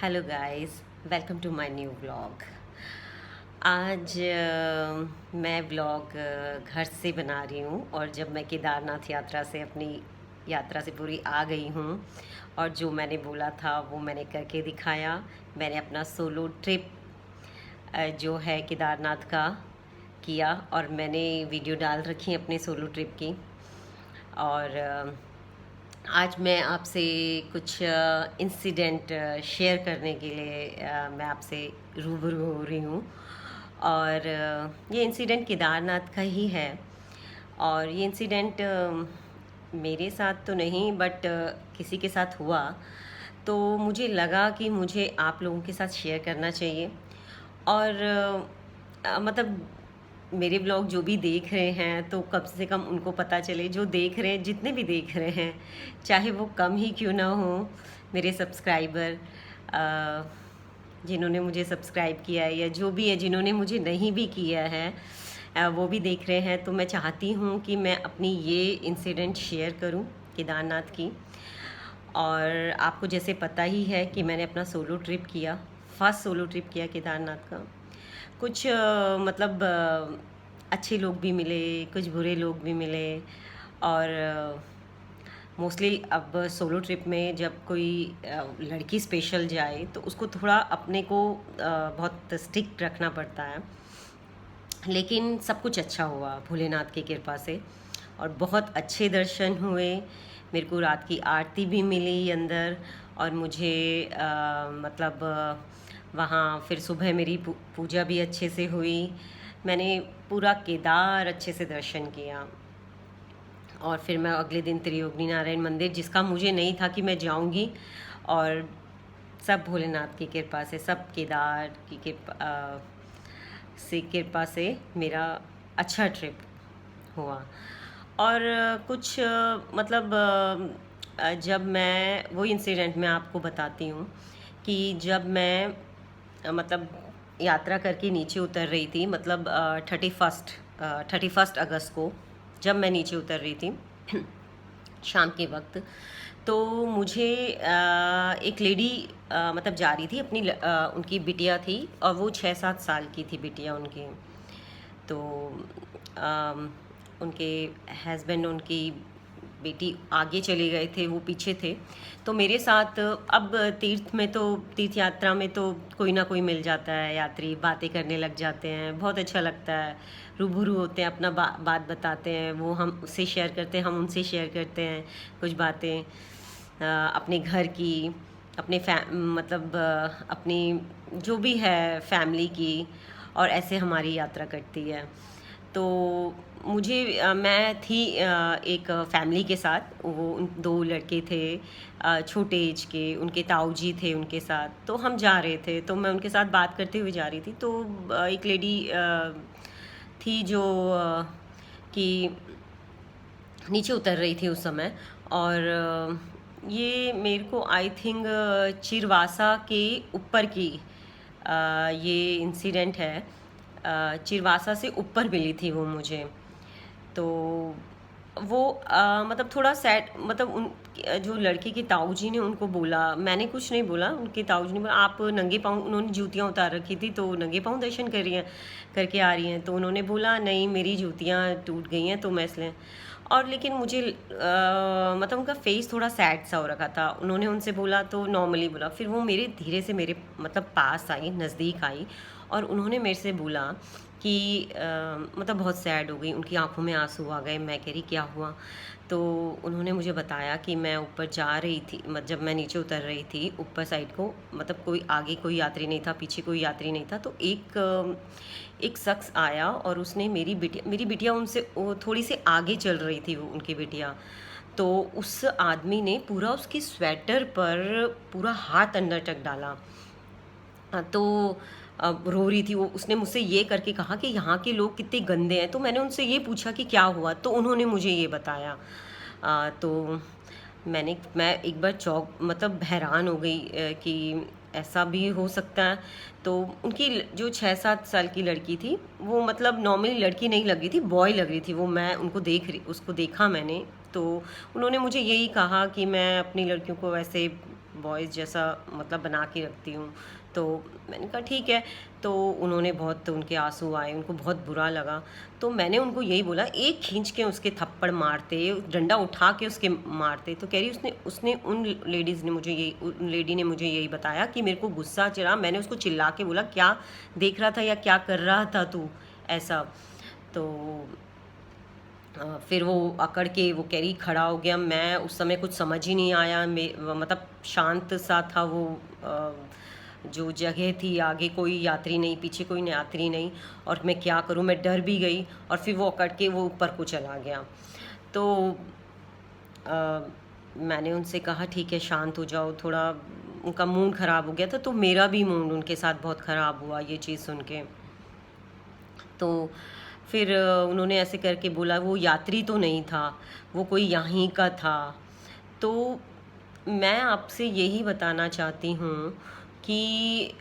Hello guys, welcome to my new vlog. आज मैं vlog घर से बना रही हूँ और जब मैं केदारनाथ यात्रा से अपनी यात्रा से पूरी आ गई हूँ और जो मैंने बोला था वो मैंने करके दिखाया। मैंने अपना सोलो ट्रिप जो है केदारनाथ का किया और मैंने वीडियो डाल रखी अपने सोलो ट्रिप की। और आज मैं आपसे कुछ इंसिडेंट शेयर करने के लिए मैं आपसे रूबरू हो रही हूँ। और ये इंसिडेंट केदारनाथ का ही है। और ये इंसिडेंट मेरे साथ तो नहीं बट किसी के साथ हुआ, तो मुझे लगा कि मुझे आप लोगों के साथ शेयर करना चाहिए। और मतलब मेरे ब्लॉग जो भी देख रहे हैं तो कम से कम उनको पता चले, जो देख रहे हैं, जितने भी देख रहे हैं, चाहे वो कम ही क्यों ना हो, मेरे सब्सक्राइबर जिन्होंने मुझे सब्सक्राइब किया है या जो भी है जिन्होंने मुझे नहीं भी किया है वो भी देख रहे हैं। तो मैं चाहती हूँ कि मैं अपनी ये इंसिडेंट शेयर करूँ केदारनाथ की। और आपको जैसे पता ही है कि मैंने अपना सोलो ट्रिप किया, फर्स्ट सोलो ट्रिप किया केदारनाथ का। कुछ अच्छे लोग भी मिले, कुछ बुरे लोग भी मिले। और मोस्टली अब सोलो ट्रिप में जब कोई लड़की स्पेशल जाए तो उसको थोड़ा अपने को बहुत स्ट्रिक्ट रखना पड़ता है। लेकिन सब कुछ अच्छा हुआ भोलेनाथ की कृपा से और बहुत अच्छे दर्शन हुए। मेरे को रात की आरती भी मिली अंदर और मुझे वहाँ फिर सुबह मेरी पूजा भी अच्छे से हुई। मैंने पूरा केदार अच्छे से दर्शन किया। और फिर मैं अगले दिन त्रियोगनी नारायण मंदिर, जिसका मुझे नहीं था कि मैं जाऊंगी, और सब भोलेनाथ की कृपा से, सब केदार की कृपा से मेरा अच्छा ट्रिप हुआ। और कुछ जब मैं वो इंसिडेंट मैं आपको बताती हूँ कि जब मैं मतलब यात्रा करके नीचे उतर रही थी, मतलब 31 अगस्त को जब मैं नीचे उतर रही थी शाम के वक्त, तो मुझे एक लेडी मतलब जा रही थी अपनी उनकी बिटिया थी और वो 6-7 साल की थी बिटिया उनकी। तो अम, उनके हस्बैंड, उनकी बेटी आगे चले गए थे, वो पीछे थे। तो मेरे साथ अब तीर्थ यात्रा में तो कोई ना कोई मिल जाता है यात्री, बातें करने लग जाते हैं, बहुत अच्छा लगता है। रूबरू होते हैं, अपना बात बताते हैं, वो हम उससे शेयर करते हैं, हम उनसे शेयर करते हैं कुछ बातें अपने घर की, अपने अपनी जो भी है फैमिली की। और ऐसे हमारी यात्रा कटती है। तो मुझे मैं थी एक फैमिली के साथ, वो दो लड़के थे छोटे एज के, उनके ताऊ जी थे उनके साथ। तो हम जा रहे थे, तो मैं उनके साथ बात करते हुए जा रही थी। तो एक लेडी थी जो कि नीचे उतर रही थी उस समय। और ये मेरे को आई थिंक चिरवासा के ऊपर की ये इंसिडेंट है। चिरवासा से ऊपर मिली थी वो मुझे। तो वो मतलब थोड़ा सैड, मतलब उन जो लड़के के ताऊ जी ने उनको बोला, मैंने कुछ नहीं बोला, उनके ताऊ जी ने बोला आप नंगे पाँव, उन्होंने जूतियाँ उतार रखी थी तो नंगे पाँव दर्शन कर रही हैं, करके आ रही हैं। तो उन्होंने बोला नहीं मेरी जूतियाँ टूट गई हैं तो मैं इसलिए। और लेकिन मुझे मतलब उनका फेस थोड़ा सैड सा हो रखा था। उन्होंने उनसे बोला तो नॉर्मली बोला, फिर वो मेरे धीरे से मेरे मतलब पास आई, नज़दीक आई और उन्होंने मेरे से बोला कि मतलब बहुत सैड हो गई, उनकी आंखों में आंसू आ गए। मैं कह रही क्या हुआ? तो उन्होंने मुझे बताया कि मैं ऊपर जा रही थी, मतलब जब मैं नीचे उतर रही थी ऊपर साइड को, मतलब कोई आगे कोई यात्री नहीं था, पीछे कोई यात्री नहीं था। तो एक शख्स आया और उसने मेरी बिटिया उनसे थोड़ी सी आगे चल रही थी, वो उनकी बिटिया। तो उस आदमी ने पूरा उसकी स्वेटर पर पूरा हाथ अंदर तक डाला। हाँ, तो अब रो रही थी वो। उसने मुझसे ये करके कहा कि यहाँ के लोग कितने गंदे हैं। तो मैंने उनसे ये पूछा कि क्या हुआ, तो उन्होंने मुझे ये बताया। तो मैं एक बार चौक, मतलब हैरान हो गई कि ऐसा भी हो सकता है। तो उनकी जो 6-7 साल की लड़की थी, वो मतलब नॉर्मली लड़की नहीं लग रही थी, बॉय लग रही थी वो। मैं उनको उसको देखा मैंने। तो उन्होंने मुझे यही कहा कि मैं अपनी लड़कियों को वैसे बॉयज़ जैसा मतलब बना के रखती हूँ। तो मैंने कहा ठीक है। तो उन्होंने बहुत, उनके आंसू आए, उनको बहुत बुरा लगा। तो मैंने उनको यही बोला, एक खींच के उसके थप्पड़ मारते, डंडा उठा के उसके मारते। तो कह रही उसने उसने उन लेडीज़ ने मुझे यही उन लेडी ने मुझे यही बताया कि मेरे को गुस्सा चढ़ा, मैंने उसको चिल्ला के बोला, क्या देख रहा था या क्या कर रहा था तू ऐसा। तो फिर वो अकड़ के वो कह रही खड़ा हो गया। मैं उस समय कुछ समझ ही नहीं आया, मतलब शांत सा था वो जो जगह थी, आगे कोई यात्री नहीं, पीछे कोई यात्री नहीं, और मैं क्या करूं, मैं डर भी गई। और फिर वो अकड़ के वो ऊपर को चला गया। तो मैंने उनसे कहा ठीक है शांत हो जाओ, थोड़ा उनका मूड ख़राब हो गया था, तो मेरा भी मूड उनके साथ बहुत ख़राब हुआ ये चीज़ सुन के। तो फिर उन्होंने ऐसे करके बोला वो यात्री तो नहीं था, वो कोई यहीं का था। तो मैं आपसे यही बताना चाहती हूँ कि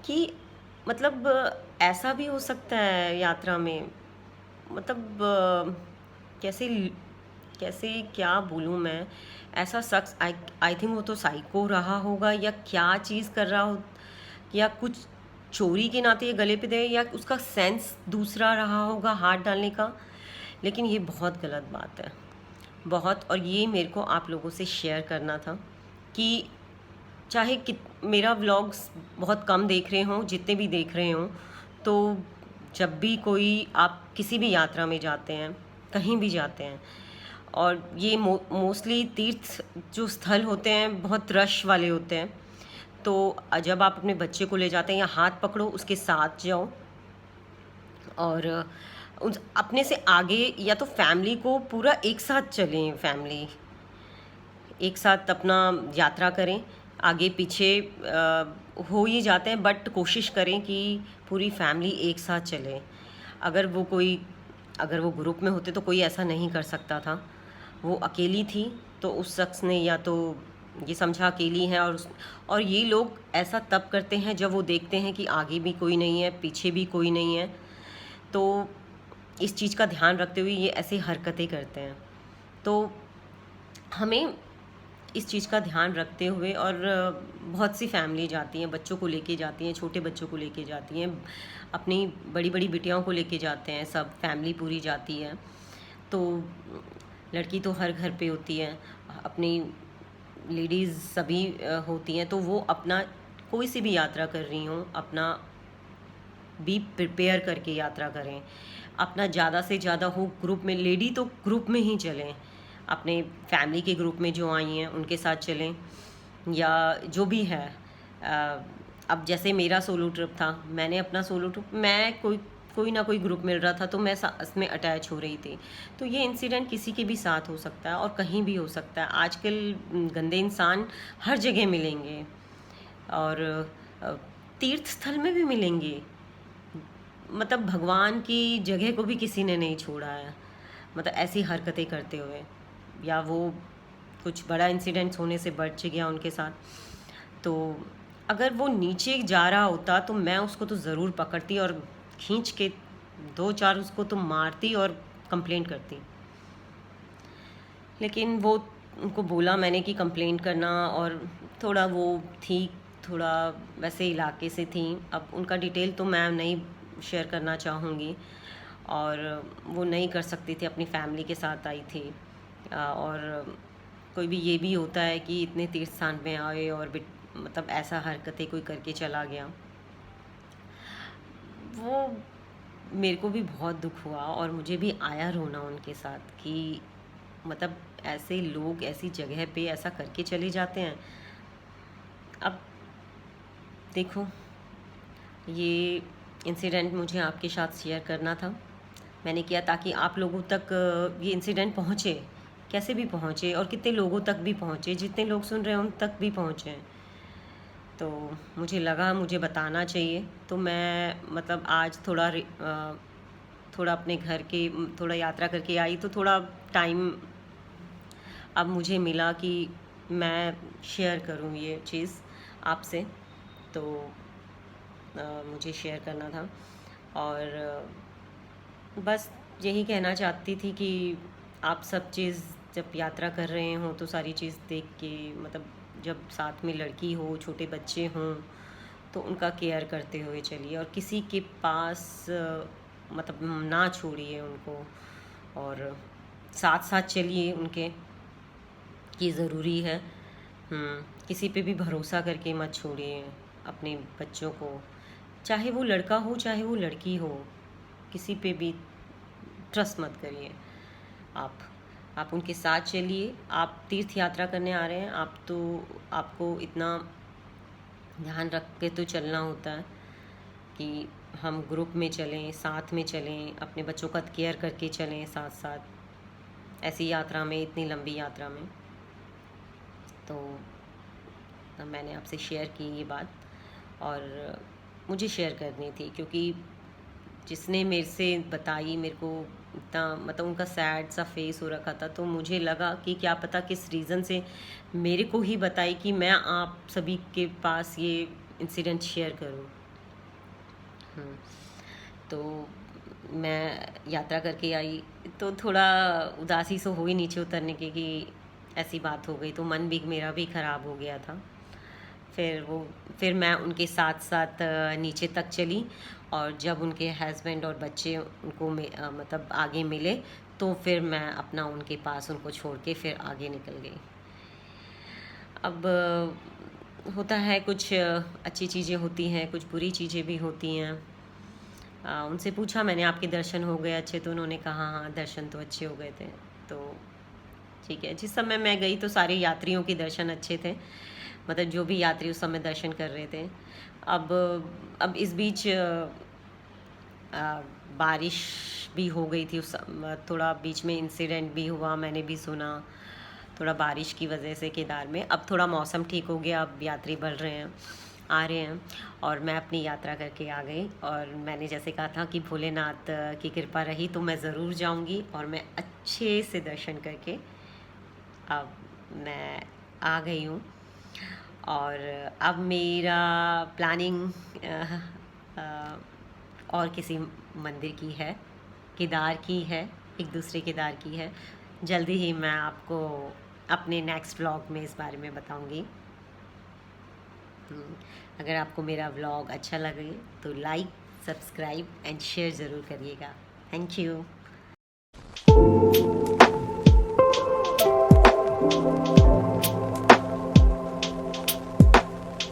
कि मतलब ऐसा भी हो सकता है यात्रा में, मतलब कैसे कैसे क्या बोलूँ मैं। ऐसा शख्स, आई थिंक वो तो साइको रहा होगा, या क्या चीज़ कर रहा हो, या कुछ चोरी के नाते ये गले पे दे, या उसका सेंस दूसरा रहा होगा हाथ डालने का। लेकिन ये बहुत गलत बात है, बहुत। और ये मेरे को आप लोगों से शेयर करना था कि चाहे मेरा व्लॉग्स बहुत कम देख रहे हों, जितने भी देख रहे हों, तो जब भी कोई आप किसी भी यात्रा में जाते हैं, कहीं भी जाते हैं, और ये मोस्टली तीर्थ जो स्थल होते हैं बहुत रश वाले होते हैं, तो जब आप अपने बच्चे को ले जाते हैं, या हाथ पकड़ो उसके साथ जाओ, और अपने से आगे, या तो फैमिली को पूरा एक साथ चलें, फैमिली एक साथ अपना यात्रा करें। आगे पीछे हो ही जाते हैं, बट कोशिश करें कि पूरी फैमिली एक साथ चले। अगर वो ग्रुप में होते तो कोई ऐसा नहीं कर सकता था। वो अकेली थी, तो उस शख्स ने या तो ये समझा अकेली है, और ये लोग ऐसा तब करते हैं जब वो देखते हैं कि आगे भी कोई नहीं है, पीछे भी कोई नहीं है। तो इस चीज़ का ध्यान रखते हुए ये ऐसी हरकतें करते हैं। तो हमें इस चीज़ का ध्यान रखते हुए, और बहुत सी फैमिली जाती हैं, बच्चों को लेके जाती हैं, छोटे बच्चों को लेके जाती हैं, अपनी बड़ी बड़ी बिटियाओं को लेके जाते हैं, सब फैमिली पूरी जाती है। तो लड़की तो हर घर पे होती है, अपनी लेडीज़ सभी होती हैं, तो वो अपना कोई सी भी यात्रा कर रही हों, अपना बी प्रिपेयर करके यात्रा करें। अपना ज़्यादा से ज़्यादा हो ग्रुप में, लेडी तो ग्रुप में ही चलें, अपने फैमिली के ग्रुप में जो आई हैं उनके साथ चलें, या जो भी है। अब जैसे मेरा सोलो ट्रिप था, मैंने अपना सोलो ट्रिप, मैं कोई ना कोई ग्रुप मिल रहा था, तो मैं इसमें अटैच हो रही थी। तो ये इंसिडेंट किसी के भी साथ हो सकता है, और कहीं भी हो सकता है। आजकल गंदे इंसान हर जगह मिलेंगे, और तीर्थ स्थल में भी मिलेंगे। मतलब भगवान की जगह को भी किसी ने नहीं छोड़ा है, मतलब ऐसी हरकतें करते हुए, या वो कुछ बड़ा इंसिडेंट्स होने से बच गया उनके साथ। तो अगर वो नीचे जा रहा होता तो मैं उसको तो ज़रूर पकड़ती, और खींच के 2-4 उसको तो मारती और कंप्लेंट करती। लेकिन वो उनको बोला मैंने कि कंप्लेंट करना, और थोड़ा वो थी, थोड़ा वैसे इलाके से थी। अब उनका डिटेल तो मैं नहीं शेयर करना चाहूँगी, और वो नहीं कर सकती थी, अपनी फैमिली के साथ आई थी। और कोई भी ये भी होता है कि इतने तीर्थ स्थान में आए और मतलब ऐसा हरकतें कोई करके चला गया। वो मेरे को भी बहुत दुख हुआ, और मुझे भी आया रोना उनके साथ कि मतलब ऐसे लोग ऐसी जगह पे ऐसा करके चले जाते हैं। अब देखो, ये इंसिडेंट मुझे आपके साथ शेयर करना था, मैंने किया ताकि आप लोगों तक ये इंसिडेंट पहुँचे, कैसे भी पहुँचे, और कितने लोगों तक भी पहुँचे, जितने लोग सुन रहे हैं उन तक भी पहुँचे। तो मुझे लगा मुझे बताना चाहिए, तो मैं मतलब आज थोड़ा अपने घर के थोड़ा यात्रा करके आई, तो थोड़ा टाइम अब मुझे मिला कि मैं शेयर करूं ये चीज़ आपसे। तो मुझे शेयर करना था, और बस यही कहना चाहती थी कि आप सब चीज़ जब यात्रा कर रहे हों तो सारी चीज़ देख के, मतलब जब साथ में लड़की हो, छोटे बच्चे हों, तो उनका केयर करते हुए चलिए और किसी के पास मतलब ना छोड़िए उनको, और साथ साथ चलिए उनके, कि ज़रूरी है। किसी पे भी भरोसा करके मत छोड़िए अपने बच्चों को, चाहे वो लड़का हो चाहे वो लड़की हो, किसी पे भी ट्रस्ट मत करिए। आप उनके साथ चलिए। आप तीर्थ यात्रा करने आ रहे हैं, आपको इतना ध्यान रख के तो चलना होता है कि हम ग्रुप में चलें, साथ में चलें, अपने बच्चों का केयर करके चलें साथ साथ, ऐसी यात्रा में, इतनी लंबी यात्रा में। तो मैंने आपसे शेयर की ये बात, और मुझे शेयर करनी थी क्योंकि जिसने मेरे से बताई, मेरे को इतना मतलब उनका सैड सा फेस हो रखा था, तो मुझे लगा कि क्या पता किस रीज़न से मेरे को ही बताई कि मैं आप सभी के पास ये इंसिडेंट शेयर करूं। तो मैं यात्रा करके आई तो थोड़ा उदासी से हुई नीचे उतरने की कि ऐसी बात हो गई, तो मन भी मेरा भी ख़राब हो गया था। फिर मैं उनके साथ साथ नीचे तक चली, और जब उनके हस्बैंड और बच्चे उनको मतलब आगे मिले, तो फिर मैं अपना उनके पास उनको छोड़ के फिर आगे निकल गई। अब होता है, कुछ अच्छी चीज़ें होती हैं, कुछ बुरी चीज़ें भी होती हैं। उनसे पूछा मैंने, आपके दर्शन हो गए अच्छे? तो उन्होंने कहा हाँ, दर्शन तो अच्छे हो गए थे। तो ठीक है, जिस समय मैं गई तो सारे यात्रियों के दर्शन अच्छे थे, मतलब जो भी यात्री उस समय दर्शन कर रहे थे। अब इस बीच बारिश भी हो गई थी, थोड़ा बीच में इंसिडेंट भी हुआ, मैंने भी सुना, थोड़ा बारिश की वजह से केदार में। अब थोड़ा मौसम ठीक हो गया, अब यात्री बढ़ रहे हैं, आ रहे हैं, और मैं अपनी यात्रा करके आ गई। और मैंने जैसे कहा था कि भोलेनाथ की कृपा रही तो मैं ज़रूर जाऊंगी, और मैं अच्छे से दर्शन करके अब मैं आ गई हूँ। और अब मेरा प्लानिंग और किसी मंदिर की है, केदार की है, एक दूसरे केदार की है। जल्दी ही मैं आपको अपने नेक्स्ट व्लॉग में इस बारे में बताऊंगी। अगर आपको मेरा व्लॉग अच्छा लगे तो लाइक, सब्सक्राइब एंड शेयर ज़रूर करिएगा। Thank you.